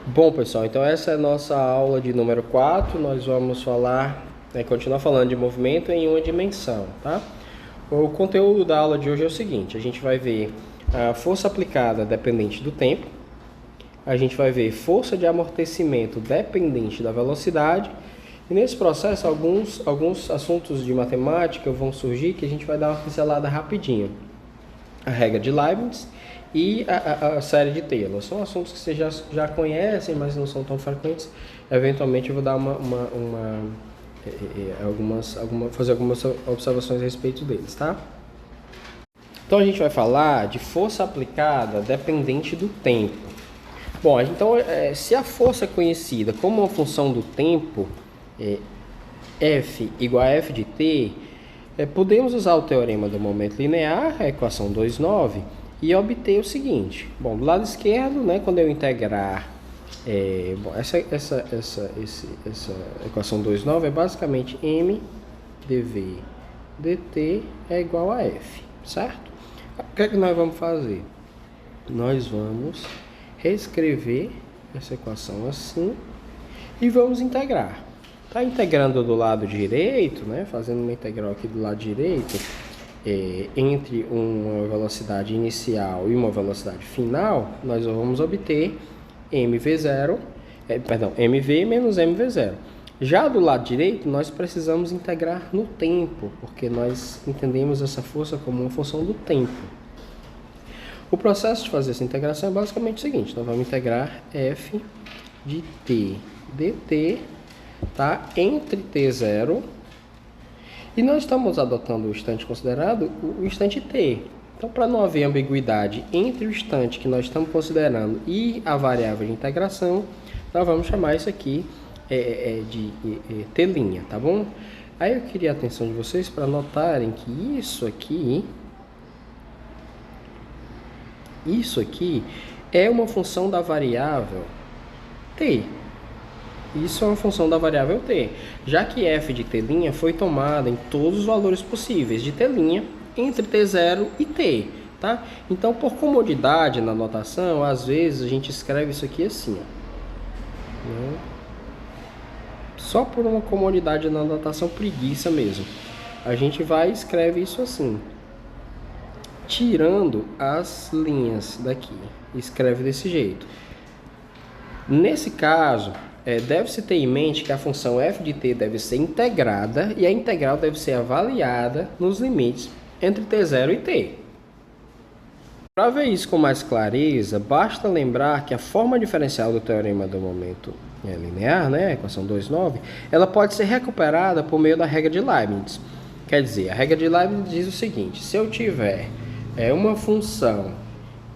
Bom, pessoal, então essa é a nossa aula de número 4. Nós vamos continuar falando de movimento em uma dimensão, tá? O conteúdo da aula de hoje é o seguinte: a gente vai ver a força aplicada dependente do tempo, a gente vai ver força de amortecimento dependente da velocidade, e nesse processo alguns assuntos de matemática vão surgir que a gente vai dar uma pincelada rapidinho. A regra de Leibniz e a série de Taylor. São assuntos que vocês já conhecem, mas não são tão frequentes. Eventualmente eu vou dar fazer algumas observações a respeito deles, tá? Então a gente vai falar de força aplicada dependente do tempo. Bom, então se a força é conhecida como uma função do tempo, F igual a F de t, podemos usar o teorema do momento linear, a equação 2,9, e obter o seguinte. Bom, do lado esquerdo, né, quando eu integrar, essa equação 2,9 é basicamente m dv dt é igual a f, certo? O que é que nós vamos fazer? Nós vamos reescrever essa equação assim e vamos integrar. Está integrando do lado direito, né, fazendo uma integral aqui do lado direito, entre uma velocidade inicial e uma velocidade final, nós vamos obter mv0, mv menos mv0. Já do lado direito, nós precisamos integrar no tempo, porque nós entendemos essa força como uma função do tempo. O processo de fazer essa integração é basicamente o seguinte: nós vamos integrar f de t dt, tá, entre t0, e nós estamos adotando o instante considerado, o instante t. Então, para não haver ambiguidade entre o instante que nós estamos considerando e a variável de integração, nós vamos chamar isso aqui de t', tá bom? Aí eu queria a atenção de vocês para notarem que isso aqui é uma função da variável t. Isso é uma função da variável t, já que f de t' foi tomada em todos os valores possíveis de t' entre t0 e t, tá? Então, por comodidade na notação, às vezes a gente escreve isso aqui assim, ó. Só por uma comodidade na notação, preguiça mesmo. A gente vai e escreve isso assim, tirando as linhas daqui. Escreve desse jeito. Nesse caso, deve-se ter em mente que a função f de t deve ser integrada e a integral deve ser avaliada nos limites entre t0 e t. Para ver isso com mais clareza, basta lembrar que a forma diferencial do teorema do momento linear, né, a equação 2,9, ela pode ser recuperada por meio da regra de Leibniz. Quer dizer, a regra de Leibniz diz o seguinte: se eu tiver uma função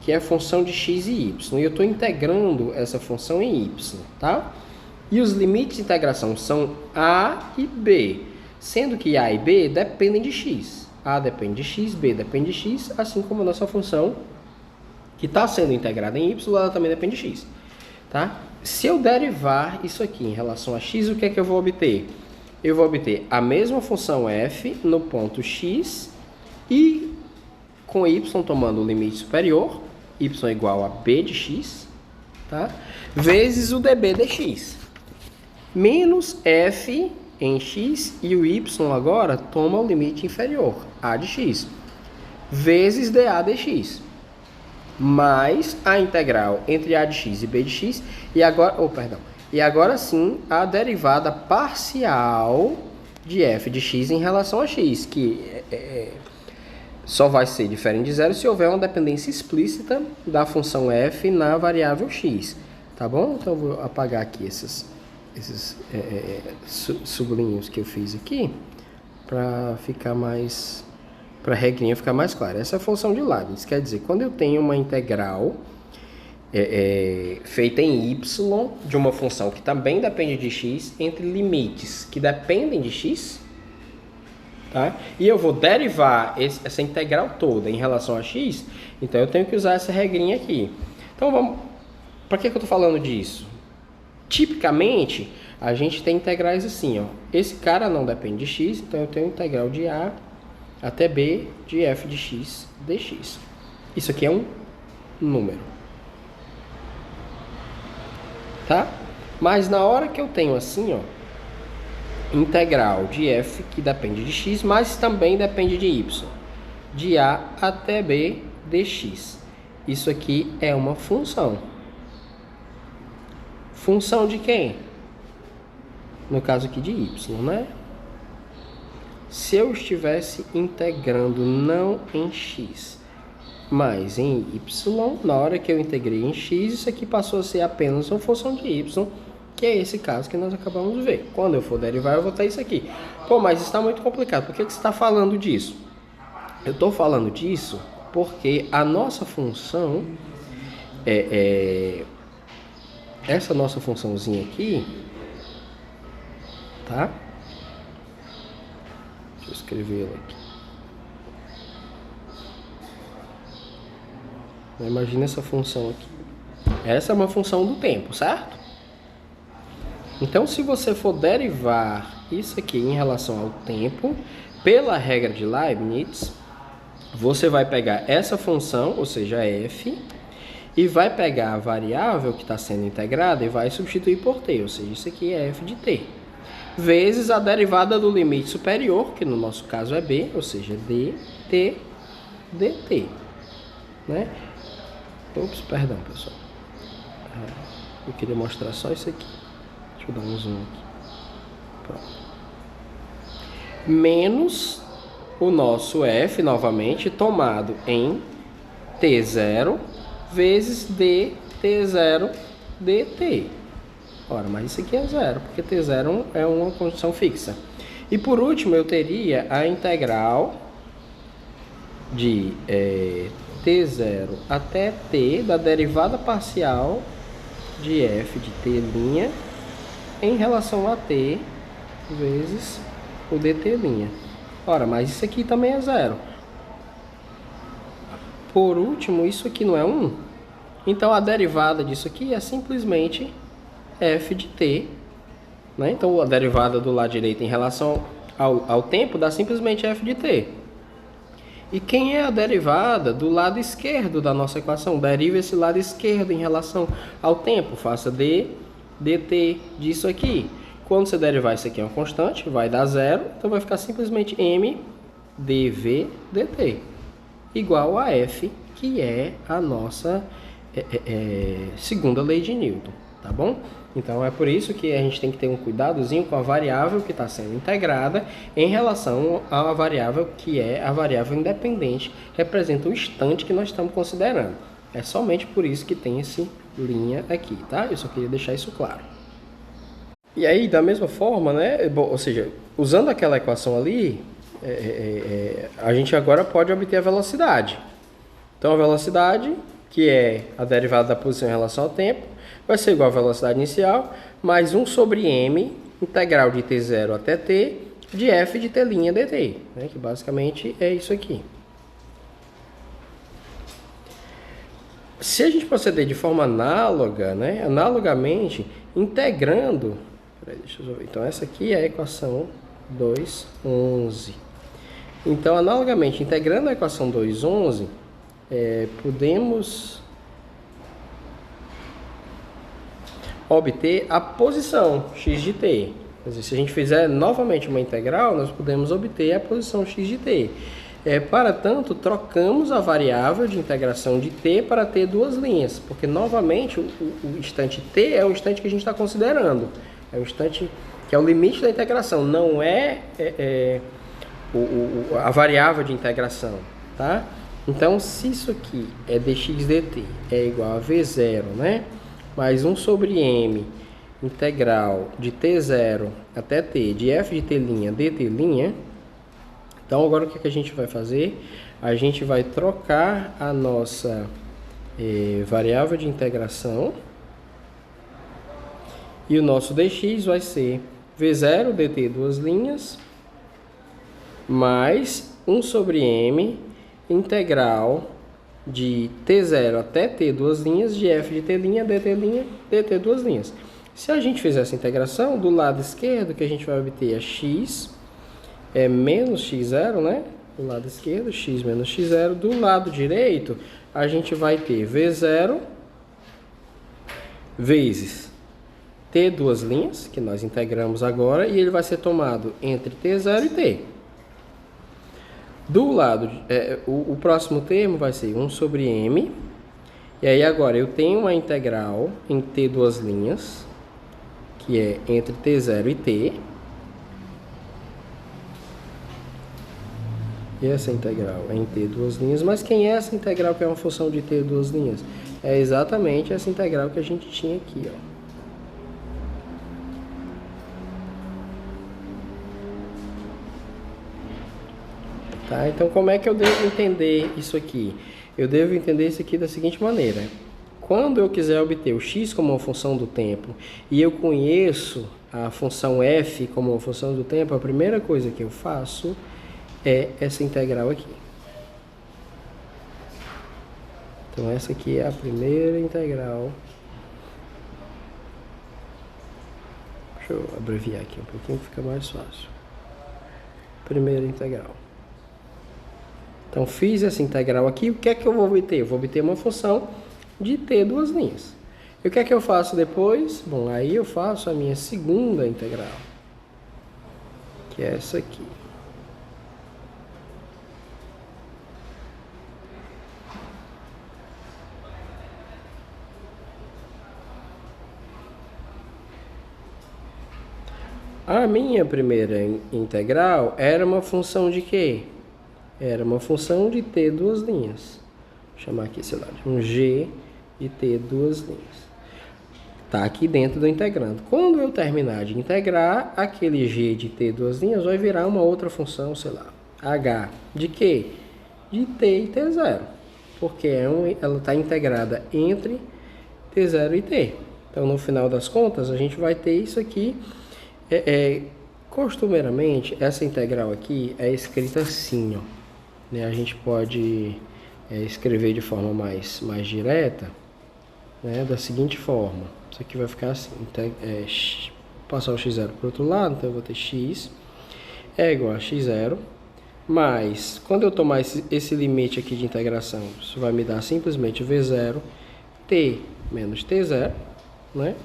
que é a função de x e y, e eu estou integrando essa função em y, tá? E os limites de integração são a e b, sendo que a e b dependem de x. A depende de x, b depende de x, assim como a nossa função que está sendo integrada em y, ela também depende de x, tá? Se eu derivar isso aqui em relação a x, o que é que eu vou obter? Eu vou obter a mesma função f no ponto x e com y tomando o limite superior, y igual a b de x, tá? Vezes o db dx. Menos f em x e o y agora toma o limite inferior, a de x, vezes dA dx, mais a integral entre a de x e b de x, e agora sim a derivada parcial de f de x em relação a x, que só vai ser diferente de zero se houver uma dependência explícita da função f na variável x, tá bom? Então eu vou apagar aqui esses sublinhos que eu fiz aqui para ficar mais, para a regrinha ficar mais clara. Essa é a função de Leibniz, quer dizer, quando eu tenho uma integral feita em y de uma função que também depende de x entre limites que dependem de x, tá? E eu vou derivar essa integral toda em relação a x, então eu tenho que usar essa regrinha aqui. Então vamos, para que eu estou falando disso? Tipicamente, a gente tem integrais assim, ó. Esse cara não depende de x, então eu tenho integral de a até b de f de x dx. Isso aqui é um número. tá? Mas na hora que eu tenho assim, ó, integral de f que depende de x, mas também depende de y, de a até b dx. Isso aqui é uma função. Função de quem? No caso aqui de y, né? Se eu estivesse integrando não em x, mas em y, na hora que eu integrei em x, isso aqui passou a ser apenas uma função de y, que é esse caso que nós acabamos de ver. Quando eu for derivar, eu vou ter isso aqui. Pô, mas está muito complicado. Por que você está falando disso? Eu estou falando disso porque a nossa função, essa nossa funçãozinha aqui, tá? Deixa eu escrever ela aqui. Imagina essa função aqui. Essa é uma função do tempo, certo? Então, se você for derivar isso aqui em relação ao tempo, pela regra de Leibniz, você vai pegar essa função, ou seja, f, e vai pegar a variável que está sendo integrada e vai substituir por t, ou seja, isso aqui é f de t, vezes a derivada do limite superior, que no nosso caso é b, ou seja, dt, dt, né? Ops, perdão, pessoal. Eu queria mostrar só isso aqui. Deixa eu dar um zoom aqui. Pronto. Menos o nosso f, novamente, tomado em t0 vezes dt0 dt. Ora, mas isso aqui é zero, porque t0 é uma condição fixa. E por último, eu teria a integral de t0 até t da derivada parcial de f de t' em relação a t vezes o dt'. Ora, mas isso aqui também é zero. Por último, isso aqui não é 1? Então, a derivada disso aqui é simplesmente f de t, né? Então, a derivada do lado direito em relação ao tempo dá simplesmente f de t. E quem é a derivada do lado esquerdo da nossa equação? Deriva esse lado esquerdo em relação ao tempo. Faça dt disso aqui. Quando você derivar isso aqui é uma constante, vai dar zero. Então vai ficar simplesmente m dv dt. Igual a f, que é a nossa segunda lei de Newton. Tá bom? Então é por isso que a gente tem que ter um cuidadozinho com a variável que está sendo integrada em relação à variável que é a variável independente, representa o instante que nós estamos considerando. É somente por isso que tem essa linha aqui, tá? Eu só queria deixar isso claro. E aí, da mesma forma, né? Bom, ou seja, usando aquela equação ali, a gente agora pode obter a velocidade. Então a velocidade, que é a derivada da posição em relação ao tempo, vai ser igual à velocidade inicial, mais 1 sobre m, integral de t0 até t, de f de t' dt, né? Que basicamente é isso aqui. Se a gente proceder de forma análoga, né? Analogamente, integrando... Peraí, deixa eu ver. Então, essa aqui é a equação 2,11. Então, analogamente, integrando a equação 2,11, podemos obter a posição x de t. Quer dizer, se a gente fizer novamente uma integral, nós podemos obter a posição x de t. Para tanto, trocamos a variável de integração de t para ter duas linhas, porque novamente o instante t é o instante que a gente está considerando. É o instante que é o limite da integração, não a variável de integração, tá? Então, se isso aqui é dx dt é igual a v0, né? Mais 1 sobre m, integral de t0 até t, de f de t' dt'. Então, agora o que a gente vai fazer? A gente vai trocar a nossa variável de integração. E o nosso dx vai ser v0 dt duas linhas, mais 1 sobre m, integral de t0 até t duas linhas, de f de t' dt duas linhas. Se a gente fizer essa integração, do lado esquerdo que a gente vai obter é x menos x0, né? Do lado esquerdo, x menos x0. Do lado direito, a gente vai ter v0 vezes T duas linhas, que nós integramos agora, e ele vai ser tomado entre T0 e T. Do lado, o próximo termo vai ser 1 sobre M. E aí agora eu tenho uma integral em T duas linhas, que é entre T0 e T. E essa integral é em T duas linhas. Mas quem é essa integral que é uma função de T duas linhas? É exatamente essa integral que a gente tinha aqui, ó. Tá? Então, como é que eu devo entender isso aqui? Eu devo entender isso aqui da seguinte maneira. Quando eu quiser obter o x como uma função do tempo e eu conheço a função f como uma função do tempo, a primeira coisa que eu faço é essa integral aqui. Então, essa aqui é a primeira integral. Deixa eu abreviar aqui um pouquinho que fica mais fácil. Primeira integral. Então, fiz essa integral aqui. O que é que eu vou obter? Eu vou obter uma função de t duas linhas. E o que é que eu faço depois? Bom, aí eu faço a minha segunda integral, que é essa aqui. A minha primeira integral era uma função de quê? Era uma função de t duas linhas. Vou chamar aqui, sei lá, de um g de t duas linhas. Está aqui dentro do integrando. Quando eu terminar de integrar, aquele g de t duas linhas vai virar uma outra função, sei lá, h de quê? De t e t0. Porque ela está integrada entre t0 e t. Então, no final das contas, a gente vai ter isso aqui. Costumeiramente, essa integral aqui é escrita assim, ó, né? A gente pode escrever de forma mais direta, né? Da seguinte forma. Isso aqui vai ficar assim. Passar o x0 para o outro lado, então eu vou ter x é igual a x0, mas quando eu tomar esse limite aqui de integração, isso vai me dar simplesmente v0 t menos t0, né?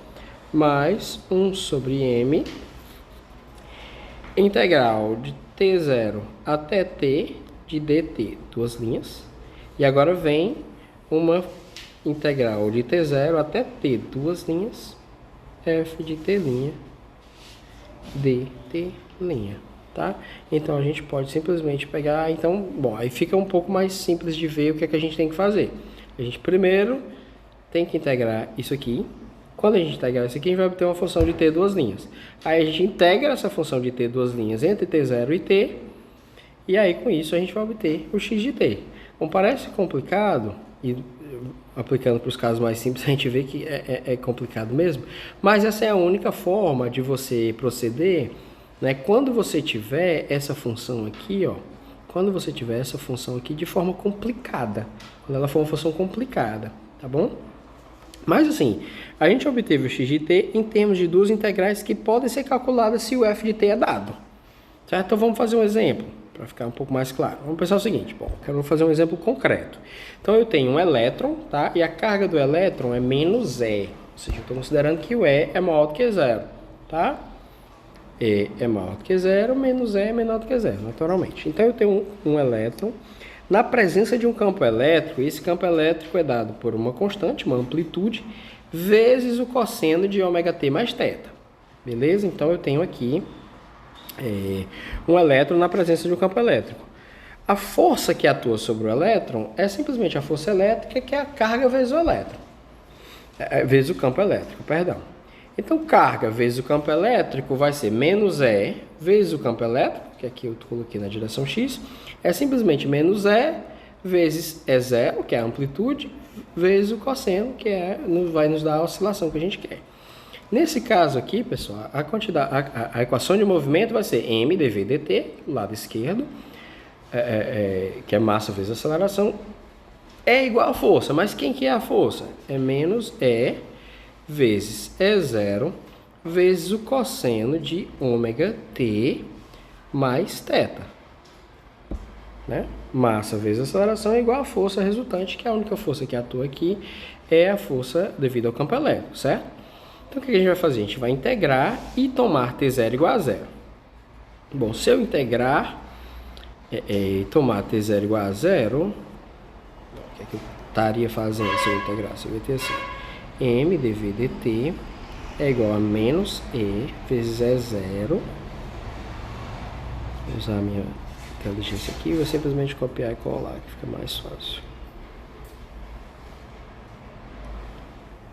Mais 1 sobre m integral de t0 até t de dt, duas linhas. E agora vem uma integral de t0 até t, duas linhas, f de t' dt', tá? Então a gente pode simplesmente pegar, então, bom, aí fica um pouco mais simples de ver o que é que a gente tem que fazer. A gente primeiro tem que integrar isso aqui. Quando a gente integrar isso aqui, a gente vai obter uma função de t duas linhas. Aí a gente integra essa função de t duas linhas entre t0 e t, e aí com isso a gente vai obter o x de t. Bom, parece complicado, e aplicando para os casos mais simples a gente vê que é complicado mesmo, mas essa é a única forma de você proceder, né? Quando você tiver essa função aqui, ó, quando você tiver essa função aqui de forma complicada, quando ela for uma função complicada, tá bom? Mas assim, a gente obteve o x de t em termos de duas integrais que podem ser calculadas se o f de t é dado. Certo? Então vamos fazer um exemplo, para ficar um pouco mais claro. Vamos pensar o seguinte, bom, eu quero fazer um exemplo concreto. Então eu tenho um elétron, tá? E a carga do elétron é menos E. Ou seja, eu estou considerando que o E é maior do que zero, tá? E é maior do que zero, menos E é menor do que zero, naturalmente. Então eu tenho um elétron. Na presença de um campo elétrico, esse campo elétrico é dado por uma constante, uma amplitude, vezes o cosseno de ômega t mais θ. Beleza? Então eu tenho aqui um elétron na presença de um campo elétrico. A força que atua sobre o elétron é simplesmente a força elétrica, que é a carga vezes o elétron. Vezes o campo elétrico, perdão. Então, carga vezes o campo elétrico vai ser menos E vezes o campo elétrico, que aqui eu coloquei na direção X, é simplesmente menos E vezes E0, que é a amplitude, vezes o cosseno, que vai nos dar a oscilação que a gente quer. Nesse caso aqui, pessoal, a equação de movimento vai ser m dv dt, do lado esquerdo, que é massa vezes aceleração, é igual a força. Mas quem que é a força? É menos E vezes E0 vezes o cosseno de ômega t mais θ. Né? Massa vezes aceleração é igual a força resultante, que é a única força que atua aqui é a força devido ao campo elétrico, certo? Então, o que a gente vai fazer? A gente vai integrar e tomar t0 igual a zero. Bom, se eu integrar e tomar t0 igual a zero, o que é que eu estaria fazendo se eu integrasse? Eu ia ter assim, m dv dt é igual a menos e vezes E0. Vou usar a minha inteligência aqui, vou simplesmente copiar e colar, que fica mais fácil.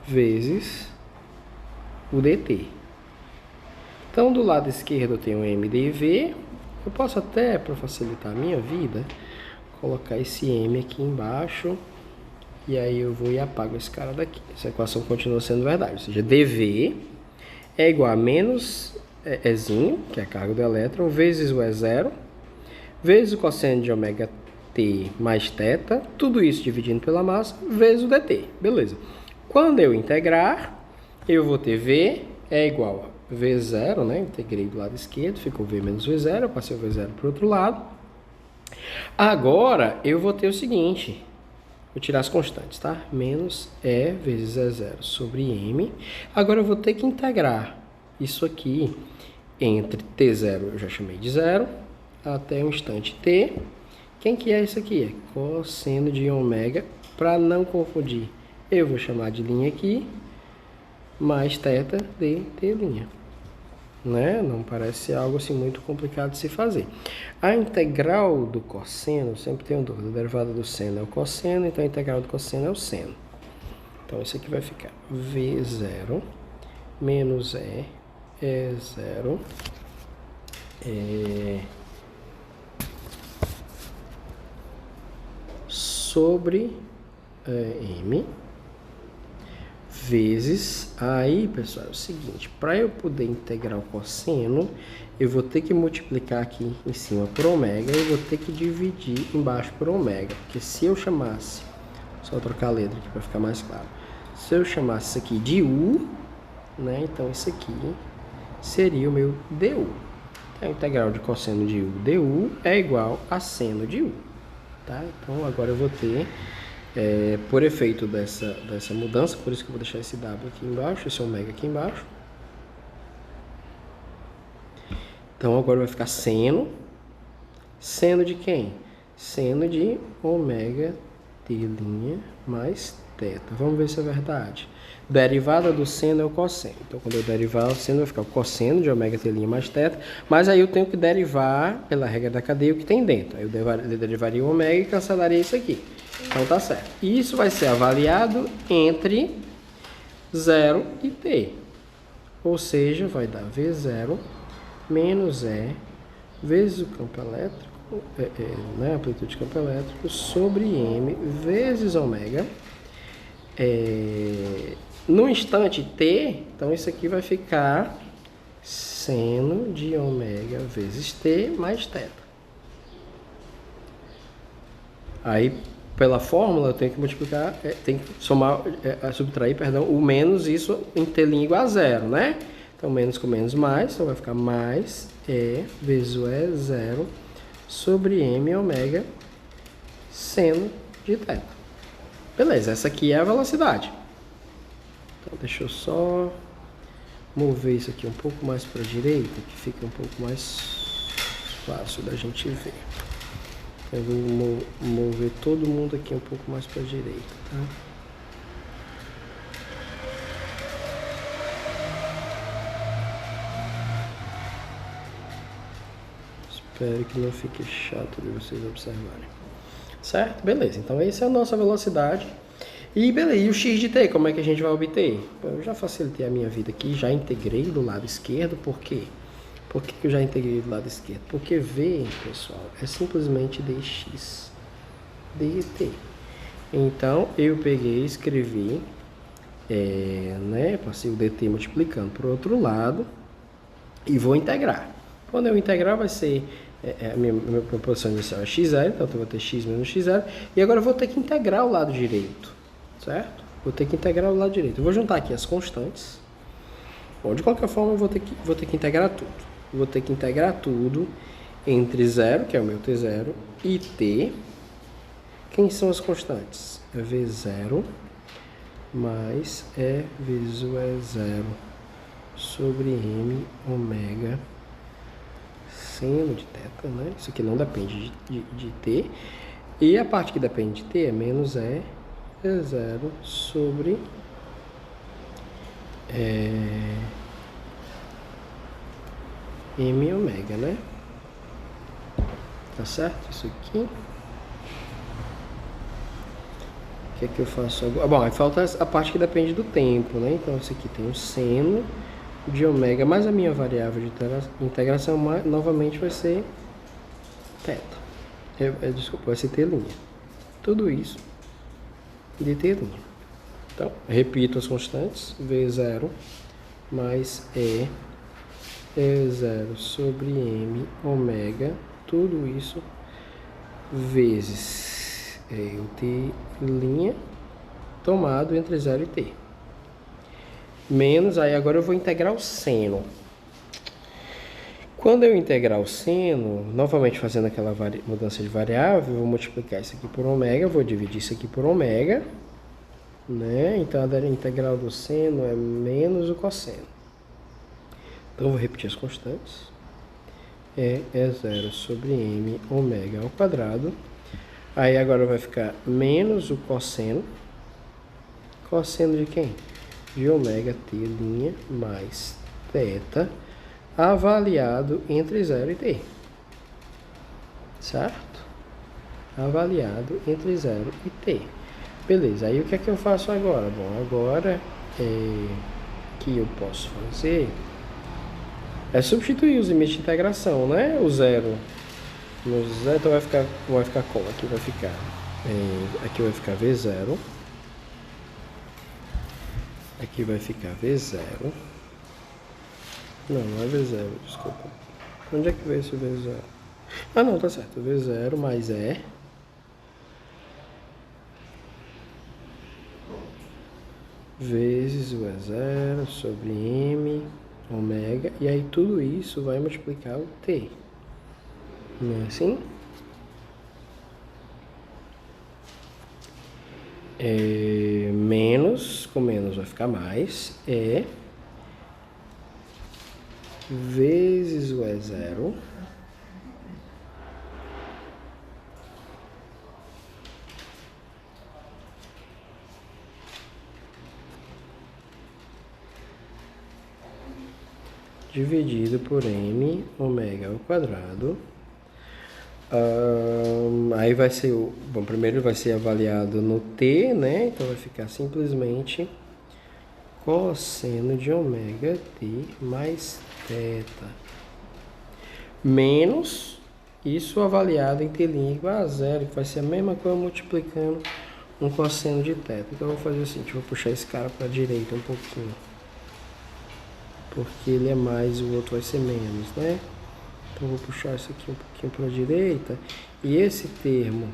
Vezes o dt. Então, do lado esquerdo eu tenho mdv. Eu posso até, para facilitar a minha vida, colocar esse m aqui embaixo. E aí eu vou e apago esse cara daqui. Essa equação continua sendo verdade. Ou seja, dv é igual a menos Ezinho, que é a carga do elétron, vezes o E0, vezes o cosseno de ômega t mais θ, tudo isso dividindo pela massa, vezes o dt. Beleza. Quando eu integrar, eu vou ter v é igual a V0, né? Integrei do lado esquerdo, ficou V menos V0, eu passei o V0 para o outro lado. Agora, eu vou ter o seguinte, vou tirar as constantes, tá? Menos E vezes E0 sobre M. Agora, eu vou ter que integrar isso aqui entre T0, eu já chamei de zero, até o instante T. Quem que é isso aqui? É cosseno de ômega. Para não confundir, eu vou chamar de linha aqui, mais θ de T'. Né? Não parece ser algo assim muito complicado de se fazer. A integral do cosseno, sempre tenho dúvida, a derivada do seno é o cosseno, então a integral do cosseno é o seno. Então isso aqui vai ficar V0 menos E0 sobre M vezes, aí pessoal, é o seguinte, para eu poder integrar o cosseno, eu vou ter que multiplicar aqui em cima por ômega, e eu vou ter que dividir embaixo por ômega, porque se eu chamasse, só trocar a letra aqui para ficar mais claro, se eu chamasse isso aqui de U, né, então isso aqui seria o meu du. A integral de cosseno de U du é igual a seno de U, tá? Então agora eu vou ter por efeito dessa mudança, por isso que eu vou deixar esse W aqui embaixo, esse ômega aqui embaixo. Então agora vai ficar seno de quem? Seno de ômega t' mais θ. Vamos ver se é verdade. Derivada do seno é o cosseno. Então quando eu derivar o seno vai ficar o cosseno de ômega t' mais θ, mas aí eu tenho que derivar pela regra da cadeia o que tem dentro. Aí eu derivaria o ômega e cancelaria isso aqui. Então tá certo. Isso vai ser avaliado entre 0 e t. Ou seja, vai dar V0 menos E vezes o campo elétrico, né, a amplitude de campo elétrico, sobre M vezes ômega. No instante t, então isso aqui vai ficar seno de ômega vezes t mais θ. Aí, pela fórmula, eu tenho que multiplicar, tenho que somar, subtrair, perdão, o menos isso em t' igual a zero, né? Então, menos com menos mais, então vai ficar mais E vezes o E0 sobre M ômega seno de θ. Beleza, essa aqui é a velocidade. Então, deixa eu só mover isso aqui um pouco mais para a direita, que fica um pouco mais fácil da gente ver. Eu vou mover todo mundo aqui um pouco mais para a direita, tá? Espero que não fique chato de vocês observarem. Certo? Beleza. Então, essa é a nossa velocidade. E beleza, e o x de t, como é que a gente vai obter? Eu já facilitei a minha vida aqui, já integrei do lado esquerdo, por quê? Por que eu já integrei do lado esquerdo? Porque v, pessoal, é simplesmente dx dt. Então, eu peguei e escrevi, passei o dt multiplicando para o outro lado e vou integrar. Quando eu integrar, vai ser, a minha posição inicial é x0, então eu vou ter x menos x0, e agora eu vou ter que integrar o lado direito, certo? Vou ter que integrar o lado direito. Eu vou juntar aqui as constantes. Bom, de qualquer forma, eu vou ter que integrar tudo. Vou ter que integrar tudo entre 0, que é o meu t0, e t. Quem são as constantes? É v0 mais E vezes o E0 sobre M ômega seno de θ, né? Isso aqui não depende de t. E a parte que depende de t é menos E0 sobre M ômega, né? Tá certo? Isso aqui. O que é que eu faço agora? Bom, aí falta a parte que depende do tempo, né? Então, isso aqui tem o seno de ômega, mais a minha variável de integração, novamente vai ser θ. Desculpa, vai ser t'. Tudo isso de t'. Então, repito as constantes. V0 mais E0 sobre M ômega. Tudo isso vezes o t' tomado entre 0 e t. Menos, aí agora eu vou integrar o seno. Quando eu integrar o seno, novamente fazendo aquela mudança de variável, eu vou multiplicar isso aqui por ômega, vou dividir isso aqui por ômega, né? Então a integral do seno é menos o cosseno. Então eu vou repetir as constantes. E0 sobre M ômega ao quadrado. Aí agora vai ficar menos o cosseno. Cosseno de quem? De ômega t' mais θ avaliado entre 0 e t. Certo? Avaliado entre 0 e t. Beleza, aí o que é que eu faço agora? Bom, agora que eu posso fazer é substituir os limites de integração, né? O zero no zero, então vai ficar como? Aqui vai ficar V0. Aqui vai ficar V0. Não é V0, desculpa. Onde é que veio esse V0? Ah, não, tá certo. V0 mais vezes o E0 sobre M ômega. E aí tudo isso vai multiplicar o T. Não é assim? Menos, com menos vai ficar mais, vezes o E0 dividido por M ômega ao quadrado. Aí vai ser bom, primeiro vai ser avaliado no T, né? Então vai ficar simplesmente cosseno de ômega t mais θ menos isso avaliado em t' igual a zero, que vai ser a mesma coisa multiplicando um cosseno de θ. Então eu vou fazer assim, vou puxar esse cara para a direita um pouquinho, porque ele é mais e o outro vai ser menos, né? Então eu vou puxar isso aqui um pouquinho para a direita, e esse termo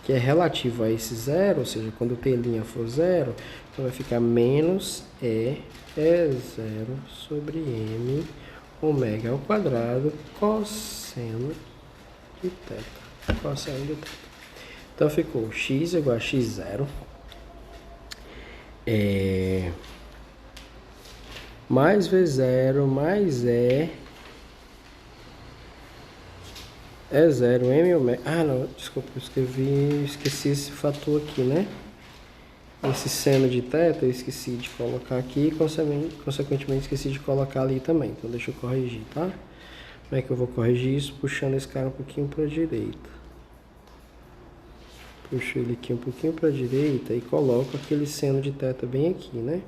que é relativo a esse zero, ou seja, quando o t' for zero, então vai ficar menos E0 sobre M ômega ao quadrado cosseno de θ. Cosseno de θ. Então ficou x igual a x0 mais V0 mais E0 M ômega. Ah, não, desculpa, eu esqueci esse fator aqui, né? Esse seno de θ eu esqueci de colocar aqui e consequentemente esqueci de colocar ali também. Então deixa eu corrigir, tá? Como é que eu vou corrigir isso? Puxando esse cara um pouquinho para a direita. Puxo ele aqui um pouquinho para a direita e coloco aquele seno de θ bem aqui, né?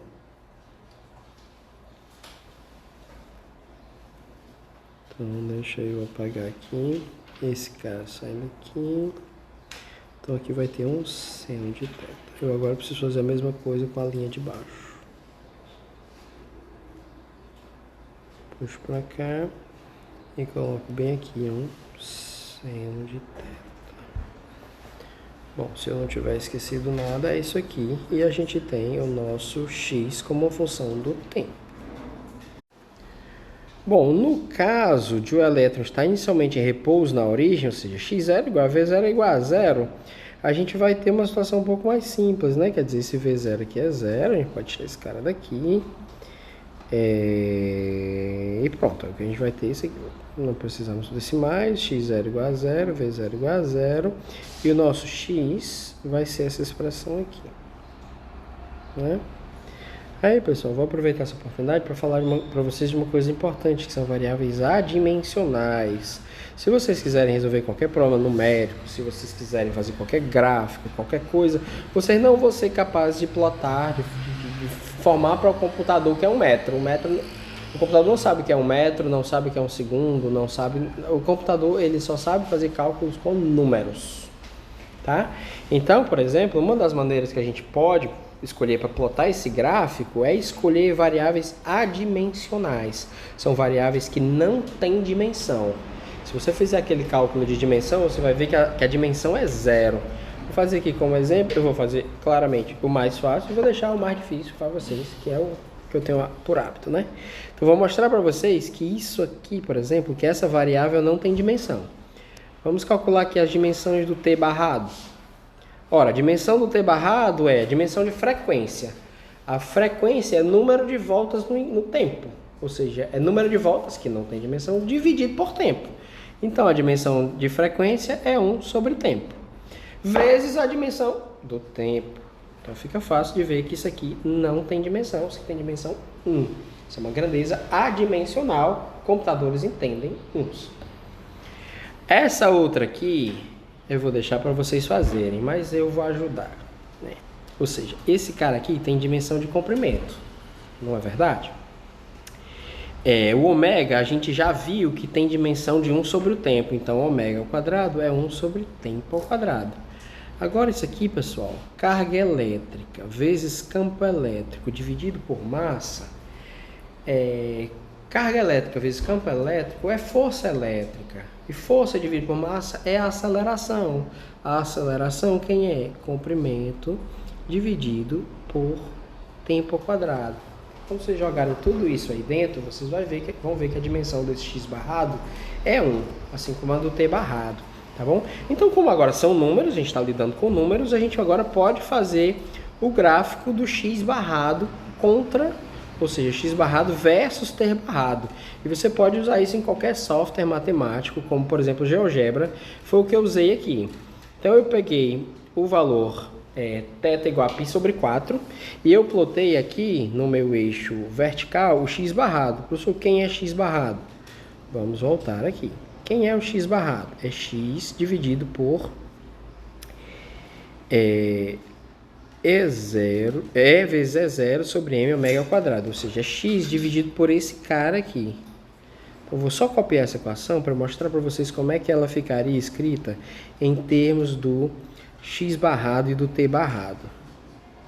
Então deixa eu apagar aqui. Esse cara sai daqui. Então aqui vai ter um seno de θ. Eu agora preciso fazer a mesma coisa com a linha de baixo. Puxo para cá e coloco bem aqui um seno de θ. Bom, se eu não tiver esquecido nada, é isso aqui. E a gente tem o nosso x como função do tempo. Bom, no caso de o elétron estar inicialmente em repouso na origem, ou seja, x0 igual a V0 é igual a zero, a gente vai ter uma situação um pouco mais simples, né? Quer dizer, esse V0 aqui é zero, a gente pode tirar esse cara daqui. E pronto, a gente vai ter isso aqui. Não precisamos de decimais, x0 igual a 0, v0 igual a 0. E o nosso x vai ser essa expressão aqui. Né? Aí, pessoal, vou aproveitar essa oportunidade para falar para vocês de uma coisa importante, que são variáveis adimensionais. Se vocês quiserem resolver qualquer problema numérico, se vocês quiserem fazer qualquer gráfico, qualquer coisa, vocês não vão ser capazes de plotar, de formar para o computador que é um metro. O computador não sabe o que é um metro, não sabe o que é um segundo, não sabe. O computador ele só sabe fazer cálculos com números, tá? Então, por exemplo, uma das maneiras que a gente pode escolher para plotar esse gráfico é escolher variáveis adimensionais. São variáveis que não têm dimensão. Se você fizer aquele cálculo de dimensão, você vai ver que a dimensão é zero. Vou fazer aqui como exemplo, eu vou fazer claramente o mais fácil e vou deixar o mais difícil para vocês, que é o que eu tenho por hábito, né? Então, vou mostrar para vocês que isso aqui, por exemplo, que essa variável não tem dimensão. Vamos calcular aqui as dimensões do t barrado. Ora, a dimensão do t barrado é a dimensão de frequência. A frequência é número de voltas no tempo. Ou seja, é número de voltas, que não tem dimensão, dividido por tempo. Então, a dimensão de frequência é 1 sobre tempo. Vezes a dimensão do tempo. Então, fica fácil de ver que isso aqui não tem dimensão. Isso aqui tem dimensão 1. Isso é uma grandeza adimensional. Computadores entendem uns. Essa outra aqui eu vou deixar para vocês fazerem, mas eu vou ajudar, né? Ou seja, esse cara aqui tem dimensão de comprimento, não é verdade? O ômega a gente já viu que tem dimensão de 1 sobre o tempo, então ômega ao quadrado é 1 sobre tempo ao quadrado. Agora isso aqui, pessoal, carga elétrica vezes campo elétrico dividido por massa, carga elétrica vezes campo elétrico é força elétrica. E força dividida por massa é a aceleração. A aceleração quem é? Comprimento dividido por tempo ao quadrado. Quando vocês jogarem tudo isso aí dentro, vocês vão ver que a dimensão desse x barrado é 1, assim como a do t barrado. Tá bom? Então, como agora são números, a gente está lidando com números, a gente agora pode fazer o gráfico do x barrado contra, ou seja, x barrado versus t barrado. E você pode usar isso em qualquer software matemático, como por exemplo GeoGebra, foi o que eu usei aqui. Então eu peguei o valor θ igual a π sobre 4 e eu plotei aqui no meu eixo vertical o x barrado. Professor, quem é x barrado? Vamos voltar aqui. Quem é o x barrado? É x dividido por E vezes E0 sobre M ômega ao quadrado, ou seja, é x dividido por esse cara aqui. Eu vou só copiar essa equação para mostrar para vocês como é que ela ficaria escrita em termos do x barrado e do t barrado.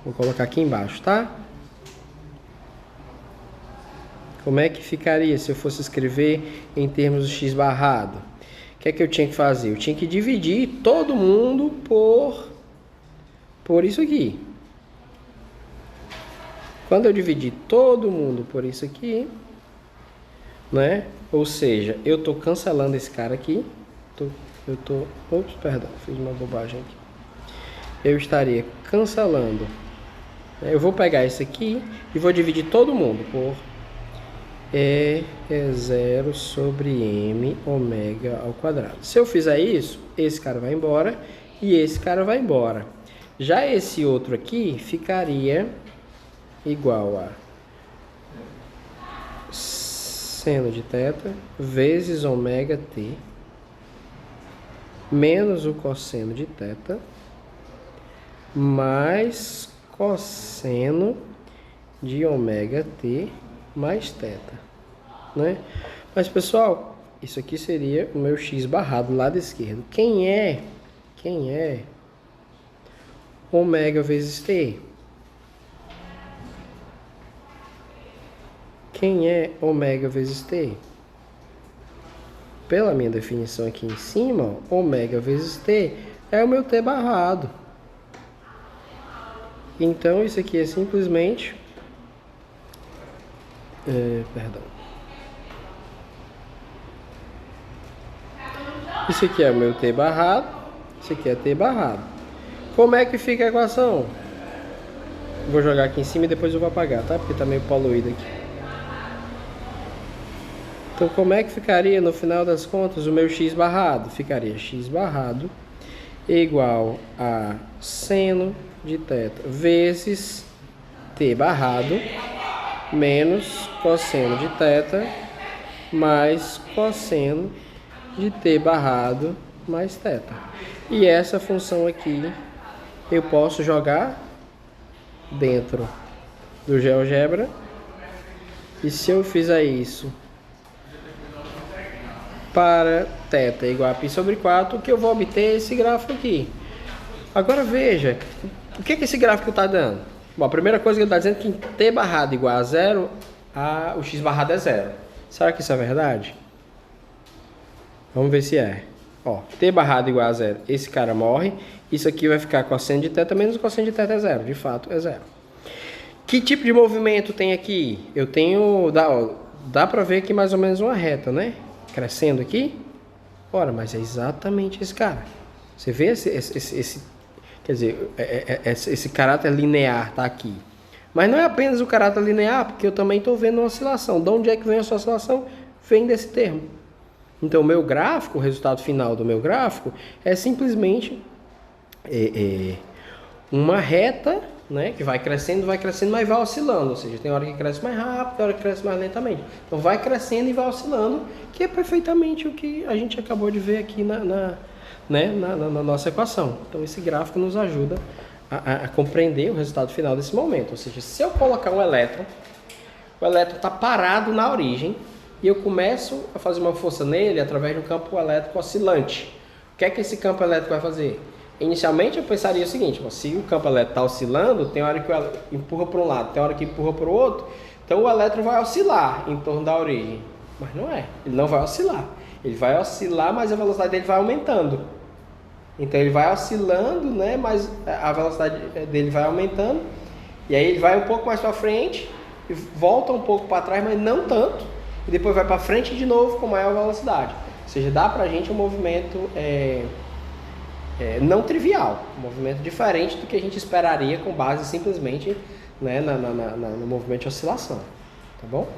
Vou colocar aqui embaixo, tá? Como é que ficaria se eu fosse escrever em termos do x barrado? O que é que eu tinha que fazer? Eu tinha que dividir todo mundo por isso aqui. Quando eu dividir todo mundo por isso aqui, né? Ou seja, eu estou cancelando esse cara aqui. Ops, perdão, fiz uma bobagem aqui. Eu estaria cancelando. Eu vou pegar esse aqui e vou dividir todo mundo por E0 sobre M ômega ao quadrado. Se eu fizer isso, esse cara vai embora e esse cara vai embora. Já esse outro aqui ficaria igual a seno de θ vezes ômega t menos o cosseno de θ mais cosseno de ômega t mais θ, né? Mas pessoal, isso aqui seria o meu x barrado do lado esquerdo. Quem é ômega vezes t? Quem é ômega vezes t? Pela minha definição aqui em cima, ó, ômega vezes t é o meu t barrado. Então, isso aqui é simplesmente... perdão. Isso aqui é o meu t barrado. Isso aqui é t barrado. Como é que fica a equação? Vou jogar aqui em cima e depois eu vou apagar, tá? Porque tá meio poluído aqui. Então, como é que ficaria no final das contas o meu x barrado? Ficaria x barrado igual a seno de θ vezes t barrado menos cosseno de θ mais cosseno de t barrado mais θ. E essa função aqui eu posso jogar dentro do GeoGebra. E se eu fizer isso para θ igual a π sobre 4, o que eu vou obter é esse gráfico aqui. Agora veja, o que esse gráfico está dando? Bom, a primeira coisa que ele está dizendo é que t barrado igual a zero, o x barrado é zero. Será que isso é verdade? Vamos ver se é. Ó, t barrado igual a zero, esse cara morre. Isso aqui vai ficar cosseno de θ menos cosseno de θ é zero. De fato, é zero. Que tipo de movimento tem aqui? Eu tenho... Dá para ver aqui mais ou menos uma reta, né? Crescendo aqui. Ora, mas é exatamente esse cara. Você vê esse quer dizer, esse caráter linear tá aqui. Mas não é apenas o caráter linear, porque eu também estou vendo uma oscilação. De onde é que vem essa oscilação? Vem desse termo. Então, o meu gráfico, o resultado final do meu gráfico, é simplesmente uma reta, né, que vai crescendo, mas vai oscilando. Ou seja, tem hora que cresce mais rápido, tem hora que cresce mais lentamente. Então, vai crescendo e vai oscilando, que é perfeitamente o que a gente acabou de ver aqui na nossa equação. Então, esse gráfico nos ajuda a compreender o resultado final desse momento. Ou seja, se eu colocar um elétron, o elétron está parado na origem e eu começo a fazer uma força nele através de um campo elétrico oscilante. O que é que esse campo elétrico vai fazer? Inicialmente eu pensaria o seguinte: se o campo elétrico está oscilando, tem hora que o elétron empurra para um lado, tem hora que empurra para o outro, então o elétron vai oscilar em torno da origem. Mas não é, ele não vai oscilar. Ele vai oscilar, mas a velocidade dele vai aumentando. Então ele vai oscilando, né, mas a velocidade dele vai aumentando. E aí ele vai um pouco mais para frente, e volta um pouco para trás, mas não tanto. E depois vai para frente de novo com maior velocidade. Ou seja, dá para a gente um movimento não trivial. Um movimento diferente do que a gente esperaria com base simplesmente, né, no movimento de oscilação. Tá bom?